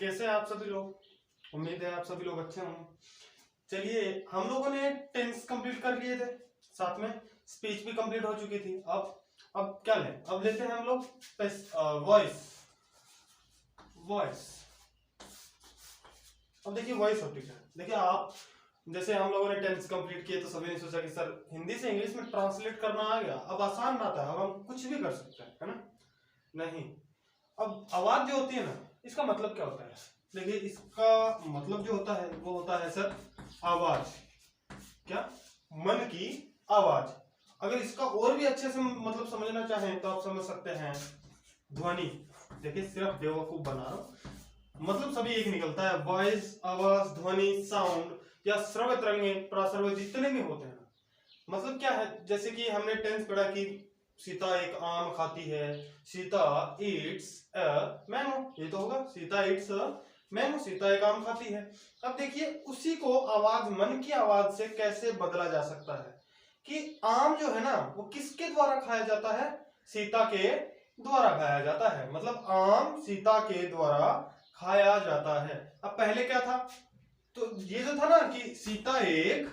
कैसे हैं आप सभी लोग? उम्मीद है आप सभी लोग अच्छे होंगे। चलिए, हम लोगों ने टेंस कंप्लीट कर लिए थे, साथ में स्पीच भी कंप्लीट हो चुकी थी। अब क्या लें? अब लेते हैं हम लोग वॉइस। अब देखिए वॉइस टॉपिक है। देखिए आप जैसे हम लोगों ने टेंस कंप्लीट किए तो सभी ने सोचा कि सर हिंदी से इंग्लिश में ट्रांसलेट करना आ गया, अब आसान बात है, अब हम कुछ भी कर सकते हैं, है ना? नहीं, अब आवाज जो होती है ना, इसका मतलब क्या होता है? देखिए इसका मतलब जो होता है वो होता है सर आवाज। क्या? मन की आवाज। अगर इसका और भी अच्छे से मतलब समझना चाहें तो आप समझ सकते हैं ध्वनि। देखिए सिर्फ बेवकूफ बना रहा हूं, मतलब सभी एक निकलता है। वॉइस, आवाज, ध्वनि, साउंड या श्रव्य तरंगे, प्राश्रव्य जितने भी होते हैं, मतलब क्या है? जैसे कि हमने टेंस पढ़ा कि सीता एक आम खाती है, सीता ईट्स अ मैंगो, ये तो होगा Sita Yeats a mango, Sita एक आम खाती है। अब देखिए उसी को आवाज, मन की आवाज से कैसे बदला जा सकता है कि आम जो है ना वो किसके द्वारा खाया जाता है? सीता के द्वारा खाया जाता है। मतलब आम सीता के द्वारा खाया जाता है। अब पहले क्या था? तो ये जो था ना कि सीता एक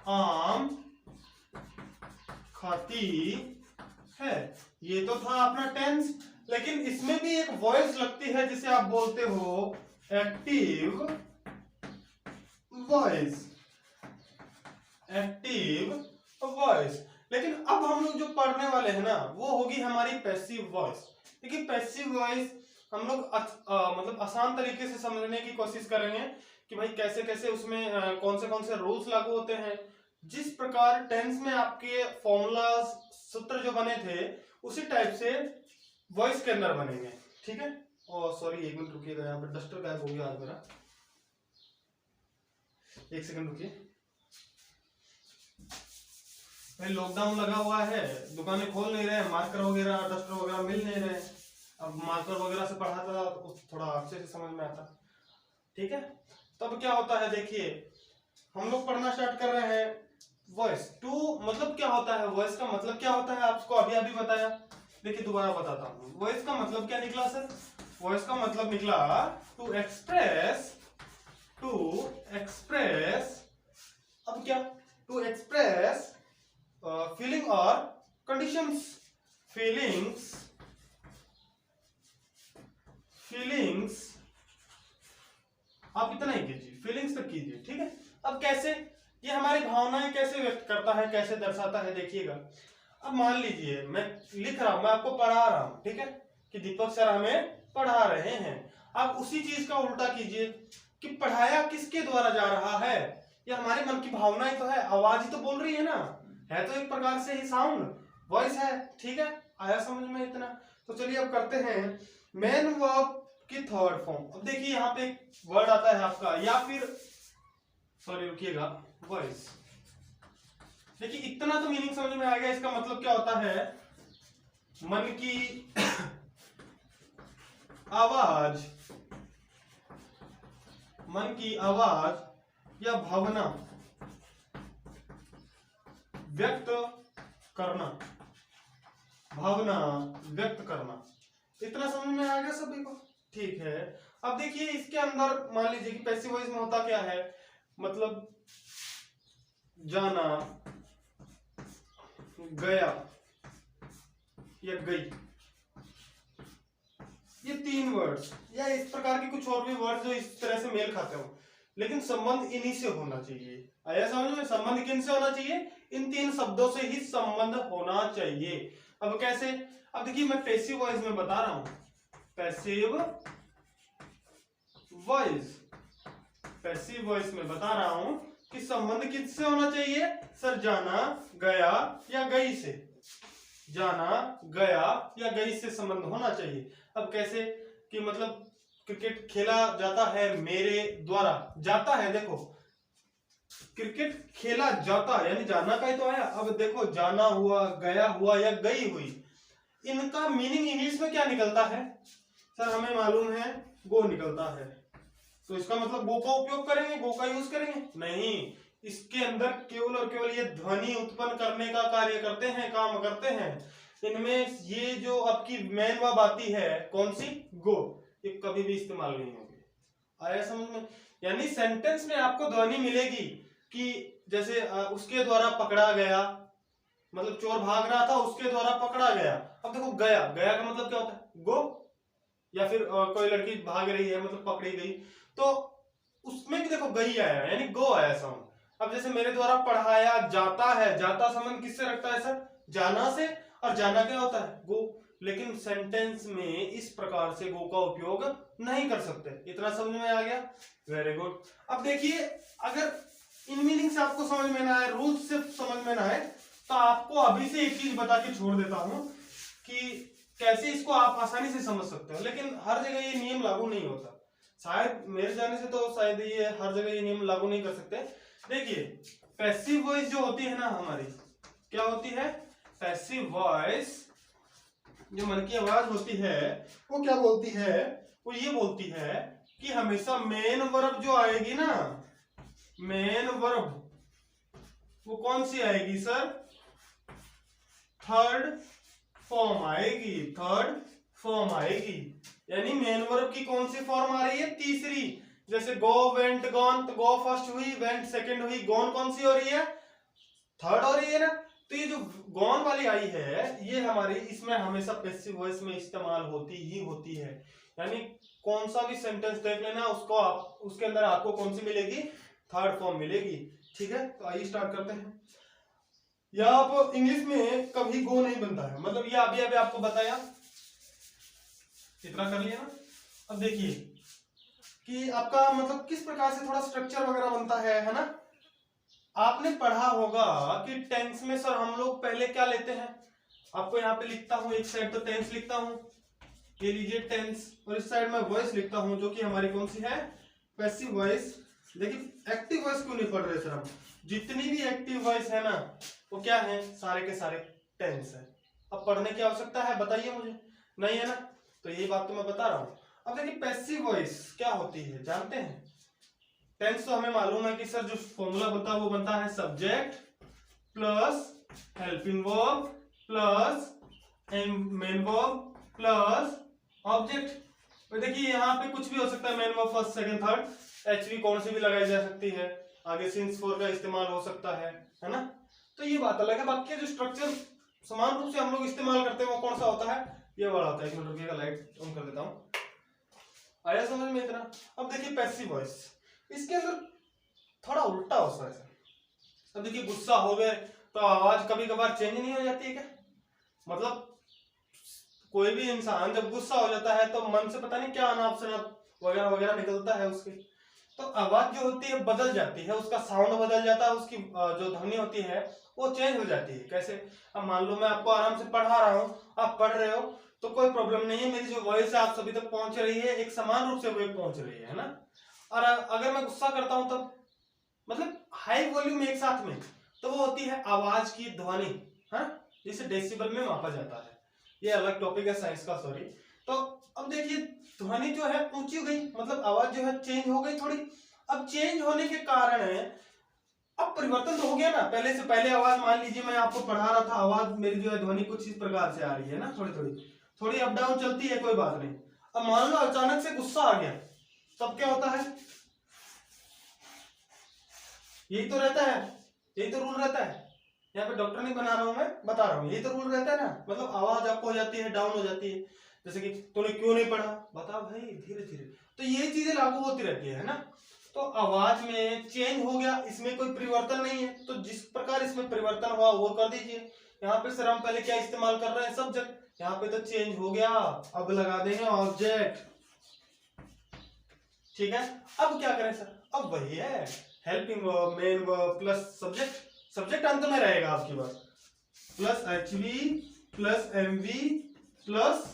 आम खाती है, ये तो था अपना टेंस। लेकिन इसमें भी एक वॉइस लगती है जिसे आप बोलते हो एक्टिव वॉइस। लेकिन अब हम लोग जो पढ़ने वाले हैं ना वो होगी हमारी पैसिव वॉइस। देखिए पैसिव वॉइस हम लोग मतलब आसान तरीके से समझने की कोशिश करेंगे कि भाई कैसे कैसे उसमें कौन से रूल्स लागू होते हैं। जिस प्रकार टेंस में आपके फॉर्मूला सूत्र जो बने थे उसी टाइप से वॉइस के अंदर बनेंगे। ठीक है? और सॉरी, एक मिनट रुकिएगा, यहाँ पर डस्टर गायब हो गया आज मेरा, एक सेकंड रुकिए। भाई लॉकडाउन लगा हुआ है, दुकानें खोल नहीं रहे, मार्कर वगैरह डस्टर वगैरह मिल नहीं रहे। अब मार्कर वगैरह से पढ़ाता था तो थोड़ा अच्छे से समझ में आता। ठीक है? तब क्या होता है, देखिए हम लोग पढ़ना स्टार्ट कर रहे हैं। वॉइस टू मतलब क्या होता है? वॉइस का मतलब क्या होता है आपको अभी बताया। देखिए दोबारा बताता हूँ, वॉइस का मतलब क्या निकला सर? वॉइस का मतलब निकला टू एक्सप्रेस। अब क्या? टू एक्सप्रेस फीलिंग और कंडीशंस। फीलिंग्स आप इतना ही कीजिए, फीलिंग्स तक कीजिए। ठीक है? अब कैसे ये हमारी भावनाएं कैसे व्यक्त करता है, कैसे दर्शाता है, देखिएगा। अब मान लीजिए मैं लिख रहा हूं, मैं आपको पढ़ा रहा हूं, ठीक है, कि दीपक सर हमें पढ़ा रहे हैं। आप उसी चीज का उल्टा कीजिए कि पढ़ाया किसके द्वारा जा रहा है? ये हमारे मन की भावनाएं तो है, आवाज ही तो बोल रही है ना, है तो एक प्रकार से ही साउंड, वॉइस है। ठीक है? आया समझ में इतना? तो चलिए अब करते हैं मेन वर्ब की थर्ड फॉर्म। अब देखिए यहाँ पे एक वर्ड आता है आपका, या फिर सॉरी रुकिएगा, वॉइस। देखिए इतना तो मीनिंग समझ में आ गया। इसका मतलब क्या होता है? मन की आवाज, मन की आवाज या भावना व्यक्त करना, भावना व्यक्त करना। इतना समझ में आ गया सभी को? ठीक है। अब देखिए इसके अंदर मान लीजिए कि पैसिव वॉइस में होता क्या है, मतलब जाना, गया या गई, ये तीन वर्ड्स या इस प्रकार के कुछ और भी वर्ड्स जो इस तरह से मेल खाते हो, लेकिन संबंध इन्हीं से होना चाहिए। आया समझ में? संबंध किन से होना चाहिए? इन तीन शब्दों से ही संबंध होना चाहिए। अब कैसे? अब देखिए मैं पैसिव वॉइस में बता रहा हूं, पैसिव वॉइस में बता रहा हूं कि संबंध किससे होना चाहिए सर? जाना, गया या गई से। जाना, गया या गई से संबंध होना चाहिए। अब कैसे कि मतलब क्रिकेट खेला जाता है मेरे द्वारा, जाता है, देखो क्रिकेट खेला जाता यानी जाना का ही तो आया। अब देखो जाना हुआ, गया हुआ या गई हुई, इनका मीनिंग इंग्लिश में क्या निकलता है सर? हमें मालूम है गो निकलता है, तो इसका मतलब गो का उपयोग करेंगे, गो का यूज करेंगे? नहीं, इसके अंदर केवल और केवल ये ध्वनि उत्पन्न करने का कार्य करते हैं, काम करते हैं। इनमें ये जो आपकी मेन वर्ब आती है कौन सी, गो, ये कभी भी इस्तेमाल नहीं होगी। आया समझ में? यानी सेंटेंस में आपको ध्वनि मिलेगी कि जैसे उसके द्वारा पकड़ा गया, मतलब चोर भाग रहा था, उसके द्वारा पकड़ा गया। अब देखो गया, गया का मतलब क्या होता है, गो। या फिर कोई लड़की भाग रही है मतलब पकड़ी गई, तो उसमें भी देखो गई आया यानी गो आया साउंड। अब जैसे मेरे द्वारा पढ़ाया जाता है, जाता संबंध किससे रखता है सर, जाना से, और जाना क्या होता है, गो। लेकिन सेंटेंस में इस प्रकार से गो का उपयोग नहीं कर सकते। इतना समझ में आ गया, वेरी गुड। अब देखिए, अगर इन मीनिंग से आपको समझ में ना आए, रूल से समझ में ना आए, तो आपको अभी से एक चीज बता के छोड़ देता हूं कि कैसे इसको आप आसानी से समझ सकते हो। लेकिन हर जगह ये नियम लागू नहीं होता, शायद मेरे जाने से तो शायद ये हर जगह ये नियम लागू नहीं कर सकते। देखिए, पैसिव वॉइस जो होती है ना हमारी, क्या होती है, पैसिव वॉइस जो मन की आवाज होती है, वो क्या बोलती है, वो ये बोलती है कि हमेशा मेन वर्ब जो आएगी ना, मेन वर्ब वो कौन सी आएगी सर, थर्ड फॉर्म आएगी, थर्ड फॉर्म आएगी। यानी मेन वर्ब की कौन सी फॉर्म आ रही है, तीसरी। जैसे गो, वेंट, गॉन, तो गो फर्स्ट हुई, वेंट सेकंड हुई, गॉन कौन सी हो रही है, थर्ड हो रही है ना। तो ये जो गॉन वाली आई है, ये हमारी इसमें हमेशा पैसिव वॉइस में इस्तेमाल होती ही होती है। यानी कौन सा भी सेंटेंस देख लेना, उसको आप उसके अंदर आपको कौन सी मिलेगी, थर्ड फॉर्म मिलेगी। ठीक है, तो आइए स्टार्ट करते हैं। यहाँ पर इंग्लिश में कभी गो नहीं बनता है, मतलब ये अभी अभी आपको बताया, इतना कर लिया ना। अब देखिए कि आपका मतलब किस प्रकार से थोड़ा स्ट्रक्चर वगैरह बनता है ना। आपने पढ़ा होगा कि टेंस में सर हम लोग पहले क्या लेते हैं, आपको यहाँ पे लिखता हूं, एक साइड तो टेंस लिखता हूं, ये लीजिए टेंस, और इस साइड में वॉइस लिखता हूं जो कि हमारी कौन सी है, पैसिव वॉइस। लेकिन एक्टिव वॉइस क्यों नहीं पढ़ रहे सर हम, जितनी भी एक्टिव वॉइस है ना वो क्या है, सारे के सारे टेंस है। अब पढ़ने की आवश्यकता है, बताइए मुझे, नहीं है ना, तो यही बात तो मैं बता रहा हूं। अब देखिए पैसिव वॉइस क्या होती है जानते हैं, टेंस तो हमें मालूम है कि सर जो फॉर्मूला बनता है वो बनता है subject plus helping verb plus main verb plus object. तो देखिए यहाँ पे कुछ भी हो सकता है, main verb first second third, HV कौन सी भी लगाई जा सकती है, आगे सिंस फॉर का इस्तेमाल हो सकता है ना। तो ये बात अलग है, बाकी जो स्ट्रक्चर समान रूप से हम लोग इस्तेमाल करते हैं वो कौन सा होता है, ये वाला होता है। एक मिनट रुकिएगा, लाइट ऑन कर देता हूँ, आया समझ में इतना। अब देखिए पैसिव वॉइस, इसके अंदर थोड़ा उल्टा होता है। अब देखिए गुस्सा हो गए तो आवाज कभी कभार चेंज नहीं हो जाती है क्या, मतलब कोई भी इंसान जब गुस्सा हो जाता है तो मन से पता नहीं क्या अनाप शनाप वगैरह वगैरह निकलता है उसके, तो आवाज जो होती है बदल जाती है, उसका साउंड बदल जाता है, उसकी जो ध्वनि होती है वो चेंज हो जाती है। कैसे, अब मान लो मैं आपको आराम से पढ़ा रहा हूँ, आप पढ़ रहे हो तो कोई प्रॉब्लम नहीं है, मेरी जो वॉइस है आप सभी तक पहुंच रही है, एक समान रूप से वो पहुंच रही है ना। और अगर मैं गुस्सा करता हूं तब मतलब हाई वॉल्यूम एक साथ में, तो वो होती है आवाज की ध्वनि, हाँ, जिसे डेसिबल में मापा जाता है, ये अलग टॉपिक है साइंस का, सॉरी। तो अब देखिए ध्वनि जो है ऊंची हो गई, मतलब आवाज जो है चेंज हो गई थोड़ी। अब चेंज होने के कारण है, अब परिवर्तन तो हो गया ना, पहले से पहले आवाज मान लीजिए मैं आपको पढ़ा रहा था, आवाज मेरी जो है ध्वनि कुछ इस प्रकार से आ रही है ना, थोड़ी थोड़ी थोड़ी अप डाउन चलती है, कोई बात नहीं। अब मान लो अचानक से गुस्सा आ गया, तब क्या होता है, यही तो रहता है, यही तो रूल रहता है। यहाँ पे डॉक्टर नहीं बना रहा हूं मैं, बता रहा हूँ, यही तो रूल रहता है ना, मतलब आवाज आपको हो जाती है, डाउन हो जाती है। जैसे कि तूने क्यों नहीं पढ़ा, बता भाई, धीरे धीरे, तो ये चीजें लागू होती रहती है ना। तो आवाज में चेंज हो गया, इसमें कोई परिवर्तन नहीं है, तो जिस प्रकार इसमें परिवर्तन हुआ वो कर दीजिए। यहाँ पे सर हम पहले क्या इस्तेमाल कर रहे हैं, सब्जेक्ट, यहाँ पे तो चेंज हो गया, अब लगा देंगे ऑब्जेक्ट। ठीक है, अब क्या करें सर, अब वही है helping verb, main verb plus subject, subject अंत में रहेगा आपके पास, plus HV plus MV plus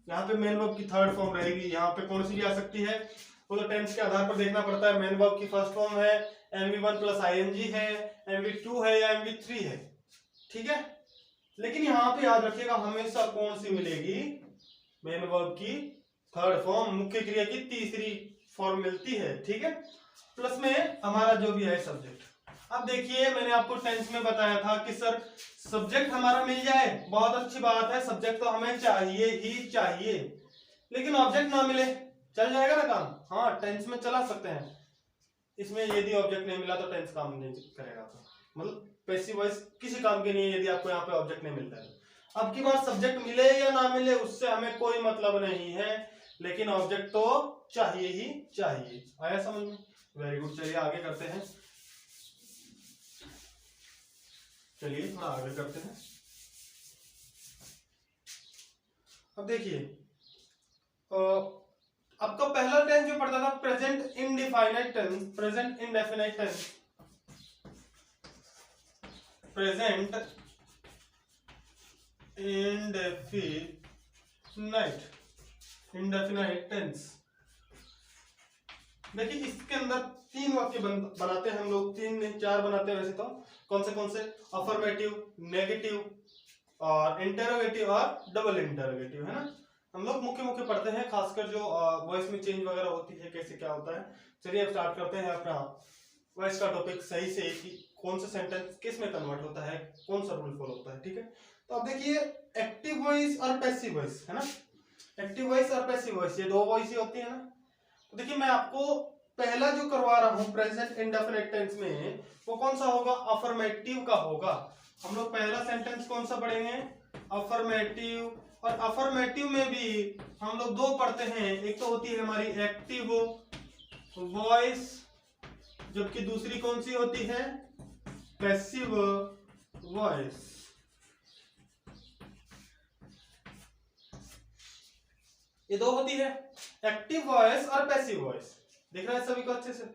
यहाँ पे मेन वर्ब की थर्ड फॉर्म रहेगी। यहाँ पे कौन सी भी आ सकती है, वो तो टेंस के आधार पर देखना पड़ता है। मेन वर्ब की फर्स्ट फॉर्म है mv1 प्लस ing है, mv2 है या mv3 है, ठीक है। लेकिन यहाँ पे याद रखिएगा हमेशा कौन सी मिलेगी, मेन वर्ब की थर्ड फॉर्म, मुख्य क्रिया की तीसरी फॉर्म मिलती है, ठीक है। प्लस में हमारा जो भी है सब्जेक्ट। अब देखिए मैंने आपको टेंस में बताया था कि सर सब्जेक्ट हमारा मिल जाए बहुत अच्छी बात है, सब्जेक्ट तो हमें चाहिए ही चाहिए, लेकिन ऑब्जेक्ट ना मिले चल जाएगा ना काम? हाँ टेंस में चला सकते हैं, इसमें यदि ऑब्जेक्ट नहीं मिला तो टेंस काम नहीं करेगा। तो मतलब पैसिव वॉइस किसी काम के नहीं है यदि आपको यहाँ पे ऑब्जेक्ट नहीं मिलता है। अब की बार सब्जेक्ट मिले या ना मिले उससे हमें कोई मतलब नहीं है, लेकिन ऑब्जेक्ट तो चाहिए ही चाहिए। आया समझ में? वेरी गुड, चलिए आगे करते हैं। चलिए थोड़ा आगे करते हैं। अब देखिए आपका पहला टेंस जो पढ़ता था present indefinite tense, present indefinite tense, present indefinite tense. देखिए इसके अंदर 3 वाक्य बनाते हैं हम लोग, 3 नहीं 4 बनाते हैं वैसे तो। कौन से? अफर्मेटिव, नेगेटिव और इंटरोगेटिव और डबल इंटरोगेटिव, है ना। हम लोग मुख्य पढ़ते हैं, खासकर जो वॉइस में चेंज वगैरह होती है कैसे क्या होता है। चलिए अब स्टार्ट करते हैं अपना वॉइस का टॉपिक सही से कि कौन सा सेंटेंस किस में कन्वर्ट होता है, कौन सा रूल फॉलो होता है, ठीक है। तो अब देखिए एक्टिव वॉइस और पैसिव वॉइस, है ना। एक्टिव वॉइस और पैसिव वॉइस ये 2 वॉइस ही होती है ना। तो देखिए मैं आपको पहला जो करवा रहा हूं प्रेजेंट इंडेफिनिट टेंस में वो कौन सा होगा? अफर्मेटिव का होगा। हम लोग पहला सेंटेंस कौन सा पढ़ेंगे? अफर्मेटिव। और अफर्मेटिव में भी हम लोग 2 पढ़ते हैं, एक तो होती है हमारी एक्टिव वॉइस, जबकि दूसरी कौन सी होती है? Passive voice. ये 2 होती है, एक्टिव वॉइस और पैसिव वॉइस। दिख रहा है सभी को अच्छे से?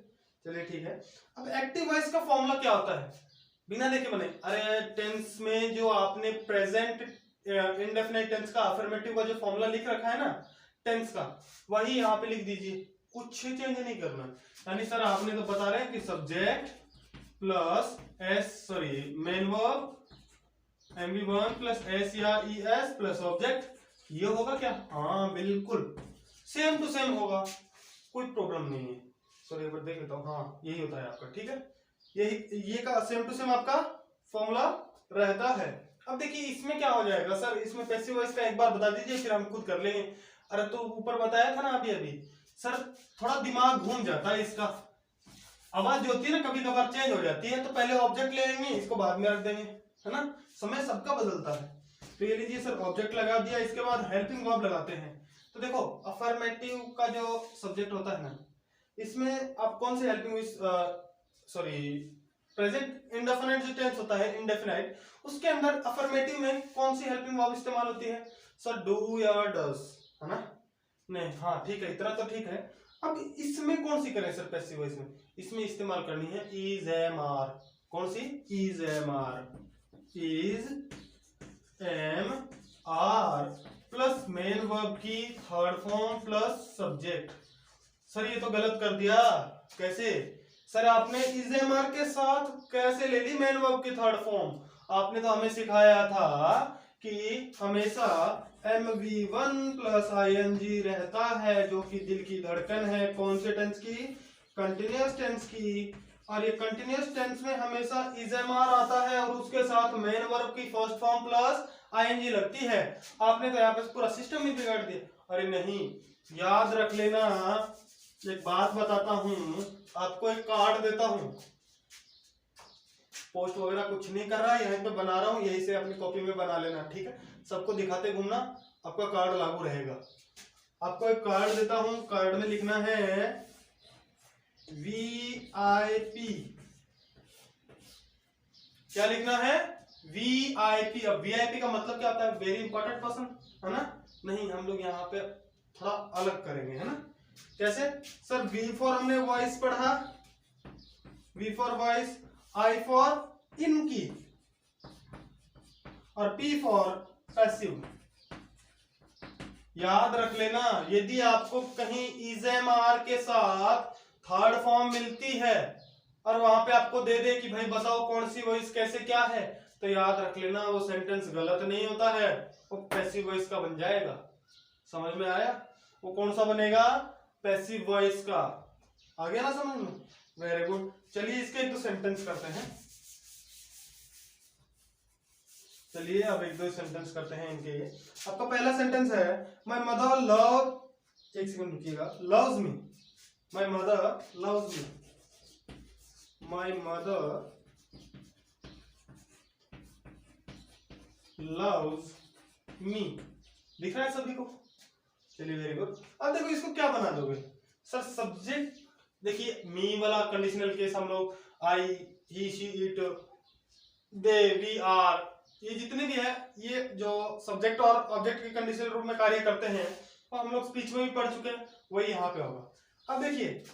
चलिए ठीक है। अब एक्टिव वॉइस का फॉर्मूला क्या होता है बिना देखे बने? अरे टेंस में जो आपने प्रेजेंट इंडेफिनिट टेंस का अफर्मेटिव का जो फॉर्मूला लिख रखा है ना टेंस का, वही यहाँ पे लिख दीजिए, कुछ चेंज नहीं करना। यानी सर आपने तो बता रहे हैं कि subject plus main verb MV1 plus S या ES प्लस ऑब्जेक्ट, ये होगा क्या? हाँ बिल्कुल सेम टू सेम होगा, कोई प्रॉब्लम नहीं है। सॉरी एक बार देख लेता हूँ, हाँ यही होता है आपका, ठीक है। ये का सेम टू सेम आपका फॉर्मूला रहता है। अब देखिए इसमें क्या हो जाएगा सर, इसमें पैसिव वॉइस का एक बार बता दीजिए फिर हम खुद कर लेंगे। अरे तो ऊपर बताया था ना अभी सर, थोड़ा दिमाग घूम जाता है इसका। आवाज जो होती है ना कभी कभार चेंज हो जाती है, तो पहले ऑब्जेक्ट ले लेंगे, इसको बाद में रख देंगे, है ना। समय सबका बदलता है। तो ये लीजिए सर ऑब्जेक्ट लगा दिया, इसके बाद हेल्पिंग वर्ब लगाते हैं। तो देखो अफर्मेटिव का जो सब्जेक्ट होता है ना, इसमें आप कौन से हेल्पिंग प्रेजेंट इंडेफिनिट जो टेंस होता है इंडेफिनिट, उसके अंदर अफर्मेटिव में कौन सी हेल्पिंग वर्ब इस्तेमाल होती है? सर डू या डज, है ना। नहीं हाँ ठीक है, इतना तो ठीक है। अब इसमें कौन सी करें सर पैसिव वॉइस में? इसमें इस्तेमाल करनी है इज एम आर। कौन सी? Is am are, is am are plus main verb की third form plus subject. Sir ये तो गलत कर दिया। कैसे सर? आपने इज एम आर के साथ कैसे ले ली मेन वर्ब की थर्ड फॉर्म? आपने तो हमें सिखाया था कि हमेशा MV1 प्लस ING रहता है, जो कि दिल की धड़कन है। कौन से टेंस की? कंटिन्यूअस टेंस की। और ये कंटिन्यूअस टेंस में हमेशा इज एम आर आता है और उसके साथ मेन वर्ब की फर्स्ट फॉर्म प्लस ING लगती है। आपने तो यहाँ पे पूरा सिस्टम ही बिगाड़ दिया। अरे नहीं, याद रख लेना। एक बात बताता हूँ आपको, एक कार्ड देता हूँ, पोस्ट वगैरह कुछ नहीं कर रहा है, यहीं पे बना रहा हूँ, यहीं से अपनी कॉपी में बना लेना, ठीक है। सबको दिखाते घूमना, आपका कार्ड लागू रहेगा। आपको एक कार्ड देता हूँ, कार्ड में लिखना है VIP। क्या लिखना है? VIP। अब VIP का मतलब क्या होता है? वेरी इंपॉर्टेंट पर्सन, है ना। नहीं हम लोग यहाँ पे थोड़ा अलग करेंगे, है ना। कैसे सर? V फॉर हमने वॉइस पढ़ा, V for voice, I for इनकी और P फॉर पैसिव। याद रख लेना, यदि आपको कहीं इज एम आर के साथ थर्ड फॉर्म मिलती है और वहां पे आपको दे दे कि भाई बताओ कौन सी वॉइस कैसे क्या है, तो याद रख लेना वो सेंटेंस गलत नहीं होता है, वो पैसिव वॉइस का बन जाएगा। समझ में आया? वो कौन सा बनेगा? पैसिव वॉइस का। आ गया ना समझ में? Very good. चलिए इसके एक दो सेंटेंस करते हैं। चलिए अब एक दो सेंटेंस करते हैं इनके। आपका पहला सेंटेंस है माय मदर लव, एक सेकंड रुकिएगा, loves me. My mother loves me, my mother loves me. दिख रहा है सभी को? चलिए वेरी गुड। अब देखो इसको क्या बना दोगे सर? सब्जेक्ट देखिए, मी वाला कंडीशनल केस हम लोग I, he, she, it, they, we, are, ये जितने भी है, ये जो सब्जेक्ट और ऑब्जेक्ट के कंडीशनल रूप में कार्य करते हैं और हम लोग स्पीच में भी पढ़ चुके हैं, वही यहाँ पे होगा। अब देखिए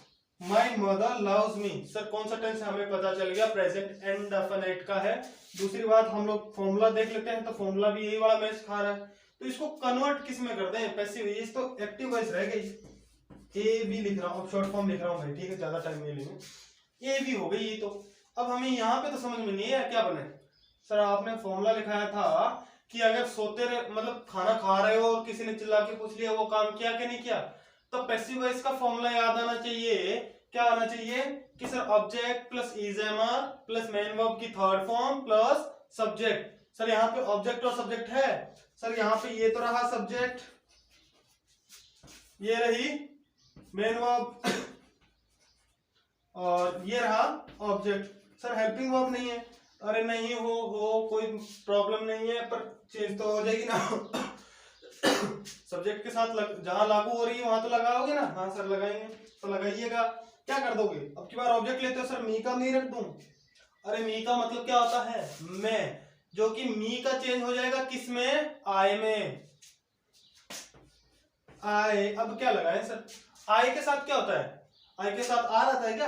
my mother loves me, sir कौन सा टेंस है हमें पता चल गया, प्रेजेंट इंडेफिनिट का है। दूसरी बात हम लोग फॉर्मूला देख लेते हैं, तो फॉर्मूला भी यही वाला मैच खा रहा है, तो इसको कन्वर्ट किस में करते हैं? पैसिव वॉइस, तो एक्टिव वॉइस रह गई। ए बी लिख रहा हूँ, शॉर्ट फॉर्म लिख रहा हूँ भाई, ठीक है, ज्यादा टाइम नहीं लेंगे। ए बी हो गई ये। तो अब हमें यहाँ पे तो समझ में नहीं है क्या बने। सर आपने फॉर्मूला लिखाया था कि अगर सोते रहे, मतलब खाना खा रहे हो और किसी ने चिल्ला के पूछ लिया वो काम किया कि नहीं किया, तो पैसिव वॉइस का फॉर्मूला याद आना चाहिए। क्या आना चाहिए कि sir object plus is am are plus main verb की third form plus subject. Sir यहाँ पे ऑब्जेक्ट और सब्जेक्ट है, सर यहाँ पे ये तो रहा सब्जेक्ट, ये रही मेन वर्ब और ये रहा ऑब्जेक्ट। सर हेल्पिंग वर्ब नहीं है। अरे नहीं हो कोई प्रॉब्लम नहीं है, पर चेंज तो हो जाएगी ना सब्जेक्ट के साथ जहां लागू हो रही है वहां तो लगाओगे ना। हाँ सर लगाएंगे, तो लगाइएगा। क्या कर दोगे अब की बार ऑब्जेक्ट लेते हो? सर मी का नहीं रख दूं? अरे मी का मतलब क्या होता है? मैं, जो कि मी का चेंज हो जाएगा किस में? आई में। आई, अब क्या लगाए सर? आई के साथ क्या होता है? आई के साथ आ रहता है क्या?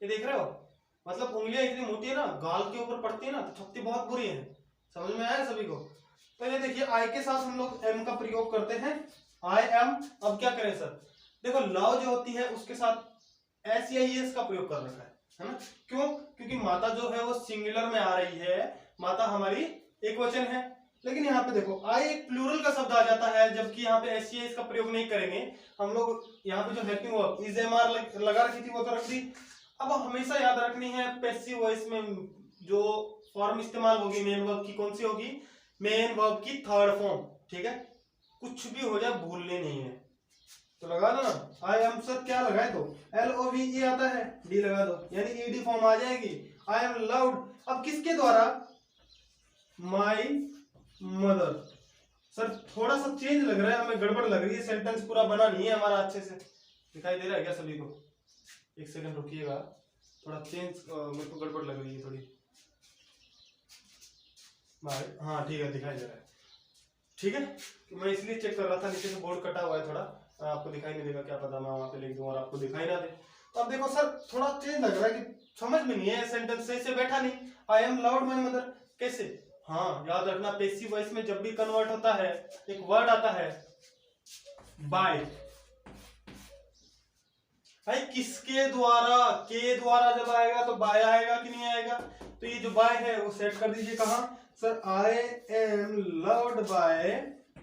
ये देख रहे हो? मतलब उंगलियां इतनी मोटी है ना, गाल के ऊपर पड़ती है ना, तो छत्ती बहुत बुरी है। समझ में आया सभी को? तो ये देखिए आई के साथ हम लोग एम का प्रयोग करते हैं, आई एम। अब क्या करें सर? देखो लव जो होती है उसके साथ एस या एस का प्रयोग कर रखा है ना? क्यों? क्योंकि माता जो है वो सिंगुलर में आ रही है, माता हमारी एक वचन है। लेकिन यहाँ पे देखो आई एक प्लूरल का शब्द आ जाता है, जबकि यहाँ पे एस या एस का प्रयोग नहीं करेंगे हम लोग। यहाँ पे जो helping verb is am are लगा रखी थी वो तो रख दी। अब हमेशा याद रखनी है पैसिव वॉइस में जो फॉर्म इस्तेमाल होगी मेन वर्ब की, कौन सी होगी? मेन वर्ब की थर्ड फॉर्म, ठीक है? कुछ भी हो जाए भूलने नहीं है, तो लगा दो ना। आई एम सर क्या लगाए? तो LOVE आता है, डी लगा दो, यानी ED फॉर्म आ जाएगी। आई एम लव्ड, अब किसके द्वारा? My mother. सर थोड़ा सा चेंज लग रहा है हमें, गड़बड़ लग रही है, सेंटेंस पूरा बना नहीं है हमारा अच्छे से। दिखाई दे रहा है क्या सभी को? एक सेकंड रुकिएगा, थोड़ा चेंज मेरे को गड़बड़ लग रही है थोड़ी। हाँ ठीक है, दिखाई दे रहा है, ठीक है। मैं इसलिए चेक कर रहा था, नीचे से बोर्ड कटा हुआ है थोड़ा, आपको दिखाई नहीं देगा, क्या पता मैं वहां पे लिख दूं और आपको दिखाई ना दे। तो अब देखो सर थोड़ा चेंज लग रहा है कि समझ में नहीं है, सेंटेंस सही से बैठा नहीं। I am loved my mother कैसे? हाँ याद रखना पैसिव वॉइस में जब भी कन्वर्ट होता है एक वर्ड आता है बाय। भाई किसके द्वारा? के द्वारा जब आएगा तो बाय आएगा कि नहीं आएगा? तो ये जो बाय है वो सेट कर दीजिए कहाँ? Sir I am loved by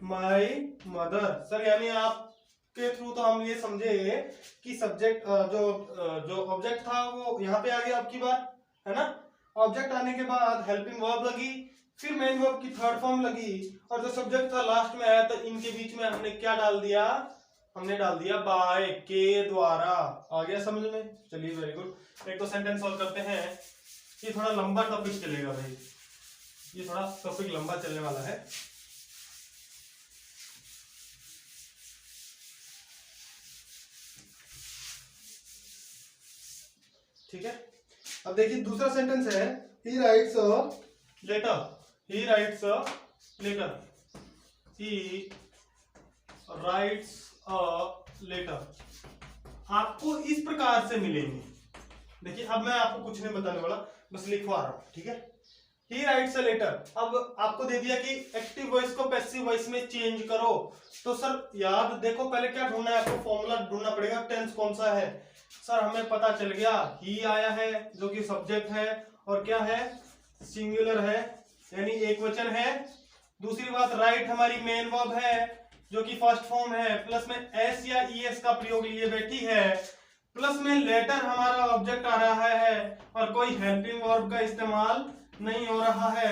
my mother. Sir यानी आपके थ्रू तो हम ये समझे कि सब्जेक्ट जो ऑब्जेक्ट था वो यहाँ पे आ गया अब की बार, है ना? ऑब्जेक्ट आने के बाद हेल्पिंग वर्ब लगी, फिर मेन वर्ब की थर्ड फॉर्म लगी, और जो सब्जेक्ट था लास्ट में आया, तो इनके बीच में हमने क्या डाल दिया? हमने डाल दिया बाय, के द्वारा। आ गया समझ में? चलिए वेरी गुड। एक दो सेंटेंस और करते हैं, ये थोड़ा लंबा टॉपिक चलेगा भाई, ये थोड़ा टॉपिक लंबा चलने वाला है। ठीक है, अब देखिए दूसरा सेंटेंस है he writes a letter. He writes a letter, he writes a letter. आपको इस प्रकार से मिलेंगे। देखिए अब मैं आपको कुछ नहीं बताने वाला, बस लिखवा रहा हूं, ठीक है? He writes a letter. अब आपको दे दिया कि एक्टिव वॉइस को पैसिव वॉइस में चेंज करो, तो सर याद देखो पहले क्या ढूंढना है आपको? फॉर्मूला ढूंढना पड़ेगा, टेंस कौन सा है। सर हमें पता चल गया ही आया है जो कि सब्जेक्ट है, और क्या है? सिंगुलर है, यानी एक वचन है। दूसरी बात राइट हमारी मेन वर्ब है जो कि फर्स्ट फॉर्म है, प्लस में एस या ईएस का प्रयोग लिए बैठी है। प्लस में लेटर हमारा ऑब्जेक्ट आ रहा है और कोई हेल्पिंग वर्ब का इस्तेमाल नहीं हो रहा है।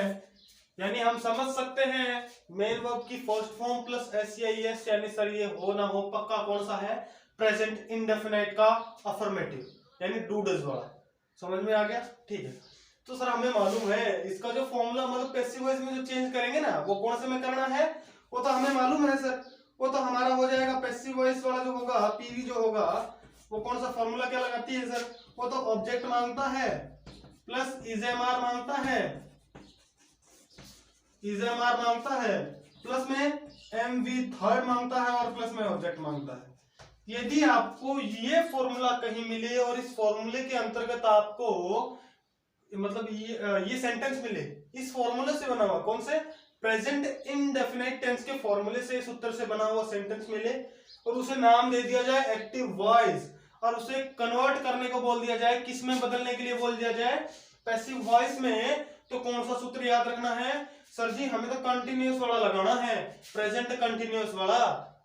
यानी हम समझ सकते हैं मेन वर्ब की फर्स्ट फॉर्म प्लस एससीआईएस, यानी सर ये हो ना हो पक्का कौन सा है, प्रेजेंट इंडेफिनाइट का अफर्मेटिव, यानी डू डज वाला। समझ में आ गया? ठीक है। तो सर हमें मालूम है इसका जो फॉर्मूला मतलब पैसिव वॉइस में जो चेंज करेंगे ना वो कौन से में करना है, वो तो हमें मालूम है सर। वो तो हमारा हो जाएगा पैसिव वॉइस वाला जो होगा, पीवी जो होगा, वो कौन सा फॉर्मूला क्या लगाती है सर, वो तो ऑब्जेक्ट मांगता है प्लस इजेमआर मांगता है, इजेमआर मांगता है प्लस में एमवी थर्ड मांगता है और प्लस में ऑब्जेक्ट मांगता है। यदि आपको ये फॉर्मूला कहीं मिले और इस फॉर्मूले के अंतर्गत आपको मतलब ये सेंटेंस मिले इस फॉर्मूले से बना हुआ, कौन से, प्रेजेंट इंडेफिनाइट टेंस के फॉर्मूले से इस उत्तर से बना हुआ सेंटेंस मिले और उसे नाम दे दिया जाए एक्टिव वॉइस और उसे कन्वर्ट करने को बोल दिया जाए, किस में बदलने के लिए बोल दिया जाए, पैसिव वॉइस में, तो कौन सा सूत्र याद रखना है सर जी, हमें तो कंटिन्यूअस वाला लगाना है, प्रेजेंट कंटिन्यूअस वाला।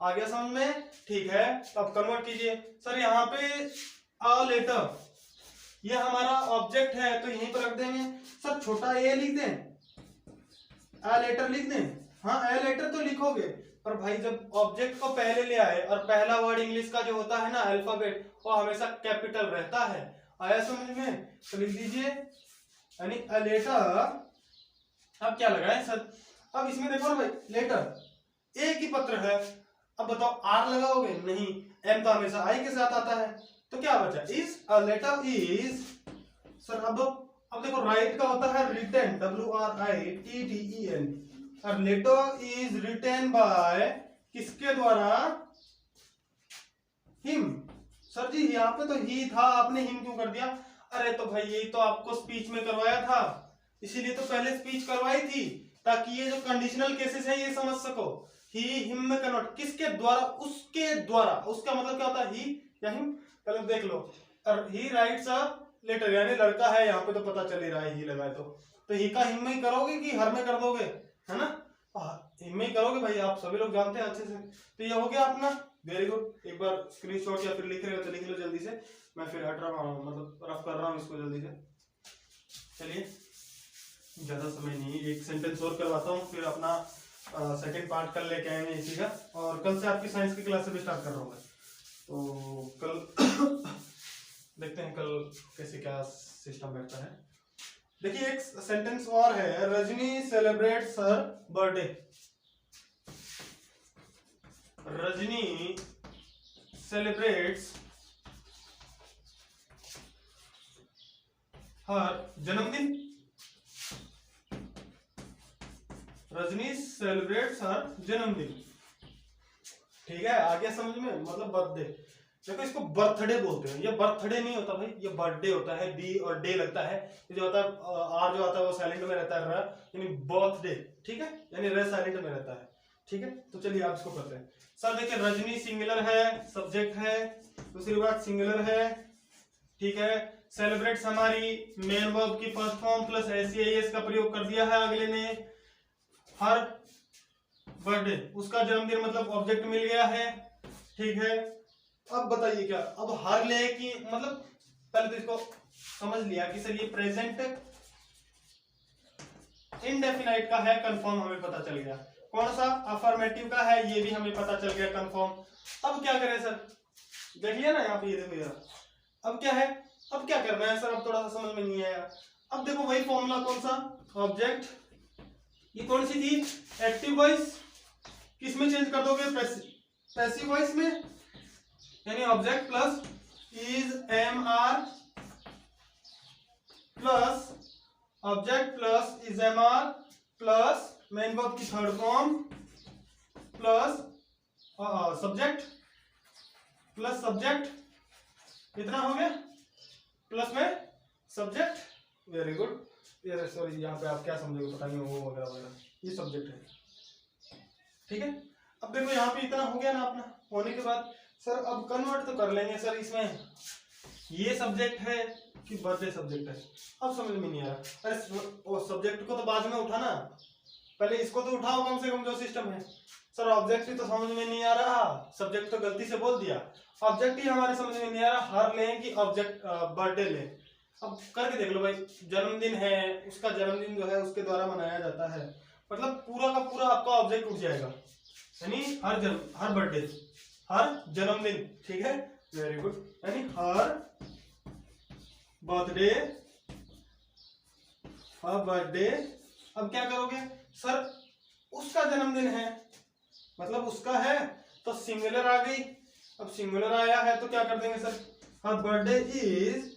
आ गया समझ में? ठीक है, अब कन्वर्ट कीजिए सर। यहाँ पे अ लेटर ये हमारा ऑब्जेक्ट है तो यहीं पर रख देंगे सर, छोटा ए लिख दें, अ लेटर लिख दें। हाँ अ लेटर तो लिखोगे पर भाई जब ऑब्जेक्ट को पहले ले आए और पहला वर्ड इंग्लिश का जो होता है ना अल्फाबेट, वो हमेशा कैपिटल रहता है। आया समझ में? तो लिख दीजिए यानी अ लेटर। अब क्या लगाए सर, अब इसमें देखो ना भाई लेटर ए की पत्र है, अब बताओ आर लगाओगे? नहीं, एम तो हमेशा आई के साथ आता है, तो क्या बचा, is a letter is sir. अब देखो राइट का होता है रिटेन, WRITTEN, और लेटर इज रिटेन बाय किसके द्वारा, हिम। सर जी यहाँ पे तो ही था, आपने हिम क्यों कर दिया? अरे तो भाई यही तो आपको स्पीच में करवाया था, इसीलिए तो पहले स्पीच करवाई थी ताकि ये जो कंडीशनल केसेस है ये समझ सको। ही हिम में कन्वर्ट, किसके द्वारा, उसके द्वारा, उसका मतलब क्या होता है, ही या हिम, पहले देख लो। और ही राइट्स अ लेटर, यानी लड़का है, यहाँ पे तो पता चल ही रहा है ही लगाए तो ही का हिम में ही करोगे कि हर में कर दोगे, है ना? हिम में ही करोगे भाई, आप सभी लोग जानते हैं अच्छे से। तो ये हो गया अपना, वेरी गुड। एक बार स्क्रीनशॉट या फिर लिख रहे हो तो लिख लो जल्दी से, मैं फिर हट रहा हूँ, मतलब रफ कर रहा हूँ इसको जल्दी से। चलिए ज्यादा समय नहीं, एक सेंटेंस और करवाता हूँ फिर अपना सेकंड पार्ट कल लेके आएंगे इसी का, और कल से आपकी साइंस की क्लास से भी स्टार्ट कर रहा हूँ मैं। तो कल देखते हैं कल कैसे क्या सिस्टम बैठता है। देखिए एक सेंटेंस और है, रजनी सेलिब्रेट्स हर बर्थडे। रजनी सेलिब्रेट्स हर जन्मदिन, रजनी सेलिब्रेट्स हर जन्मदिन। ठीक है, आ गया समझ में? मतलब बर्थडे, देखो इसको बर्थडे बोलते हैं, ये बर्थडे नहीं होता भाई, ये बर्थडे होता है, बी और डे लगता है, ये जो होता है आर जो आता है वो साइलेंट में रहता है, यानी बर्थडे। ठीक है, यानी रे साइलेंट में रहता है। ठीक है, तो चलिए आप इसको करते हैं। सर देखिए रजनी सिंगुलर है, सब्जेक्ट है, दूसरी बात सिंगुलर है, ठीक है। सेलिब्रेट्स हमारी मेन वर्ब की फर्स्ट फॉर्म प्लस एससीआईएस का प्रयोग कर दिया है अगले ने। हर बर्थडे, उसका जन्मदिन मतलब ऑब्जेक्ट मिल गया है। ठीक है, अब बताइए क्या, अब हर ले की मतलब पहले तो इसको समझ लिया कि सर ये प्रेजेंट इंडेफिनाइट का है, कंफर्म हमें पता चल गया। कौन सा, अफर्मेटिव का है, ये भी हमें पता चल गया कंफर्म। अब क्या करें सर, देखिए ना यहाँ पे, ये देखो यार, अब क्या है, अब क्या करना है सर, अब थोड़ा सा समझ में नहीं आया। अब देखो वही फॉर्मूला, कौन सा, ऑब्जेक्ट, ये कौन सी थी, एक्टिव वॉइस, किस में चेंज कर दोगे, पैसिव वॉइस में, यानी object plus is am are plus object plus is am are plus main verb की third form plus subject plus subject, इतना हो गया, प्लस में सब्जेक्ट। वेरी गुड, ये सॉरी यहाँ पे आप क्या समझोगे पता नहीं, वो वगैरह वगैरह, ये सब्जेक्ट है। ठीक है, अब देखो यहाँ पे इतना हो गया ना अपना, होने के बाद सर अब कन्वर्ट तो कर लेंगे सर, इसमें ये सब्जेक्ट है कि बर्थडे सब्जेक्ट है, अब समझ में नहीं आ रहा। अरे वो सब्जेक्ट को तो बाद में उठाना, पहले इसको तो उठाओ कम से कम, जो सिस्टम है। सर ऑब्जेक्ट तो समझ में नहीं आ रहा, सब्जेक्ट तो गलती से बोल दिया, ऑब्जेक्ट ही हमारे समझ में नहीं आ रहा, हर लें कि ऑब्जेक्ट बर्थडे लें। अब करके देख लो भाई, जन्मदिन है, उसका जन्मदिन जो है उसके द्वारा मनाया जाता है, मतलब पूरा का पूरा आपका ऑब्जेक्ट उठ जाएगा, यानी हर बर्थडे, हर जन्मदिन, ठीक है, वेरी गुड, यानी हर बर्थडे, हर बर्थडे। अब क्या करोगे सर, उसका जन्मदिन है, मतलब उसका है तो सिंगुलर आ गई। अब सिंगुलर आया है तो क्या कर देंगे sir, her birthday is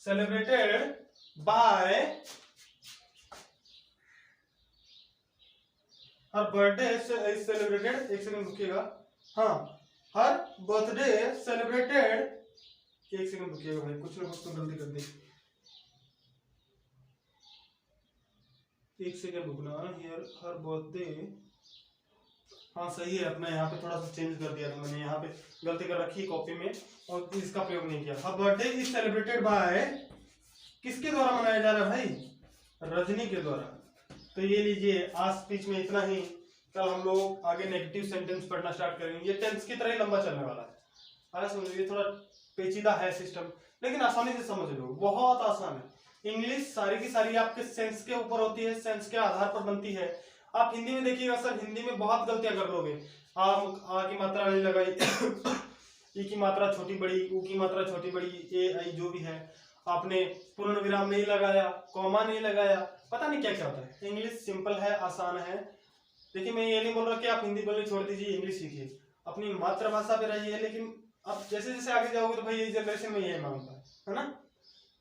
celebrated by, her birthday is celebrated, एक सेकंड रुकिएगा, हाँ, हर बर्थडे सेलिब्रेटेड, एक सेकंड रुकिएगा भाई, कुछ ना कुछ तो गलती कर दी, एक सेकंड रुकना, हियर हर बर्थडे, हाँ सही है, अपना यहाँ पे थोड़ा सा चेंज कर दिया था मैंने, यहाँ पे गलती कर रखी कॉपी में और इसका प्रयोग नहीं किया। हर बर्थडे इज सेलिब्रेटेड बाय, किसके द्वारा मनाया जा रहा है भाई, रजनी के द्वारा। तो ये लीजिए, आज स्पीच में इतना ही, कल हम लोग आगे नेगेटिव सेंटेंस पढ़ना स्टार्ट करेंगे, ये टेंस की तरह ही लंबा चलने वाला है। आगे समझिए, थोड़ा पेचीदा है सिस्टम, लेकिन आसानी से समझ लो, बहुत आसान है। इंग्लिश सारी की सारी आपके सेंस के ऊपर होती है, सेंस के आधार पर बनती है। आप हिंदी में देखिएगा सर, हिंदी में बहुत गलतियां कर लोगे, आ की मात्रा नहीं लगाई, ई की मात्रा छोटी बड़ी, ऊ की मात्रा छोटी बड़ी, ए आई जो भी है, आपने पूर्ण विराम नहीं लगाया, कॉमा नहीं लगाया, पता नहीं क्या क्या होता है। इंग्लिश सिंपल है, आसान है। देखिए मैं ये नहीं बोल रहा कि आप हिंदी बोलने छोड़ दीजिए, इंग्लिश सीखिए, अपनी मातृभाषा पे रहिए, लेकिन अब जैसे जैसे आगे जाओगे तो भाई ये जनरेशन में यही मांगता है ना,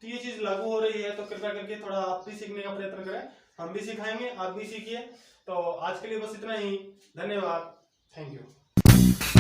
तो ये चीज लागू हो रही है, तो कृपया करके थोड़ा आप भी सीखने का प्रयत्न करें, हम भी सिखाएंगे, आप भी सीखिए। तो आज के लिए बस इतना ही, धन्यवाद, थैंक यू।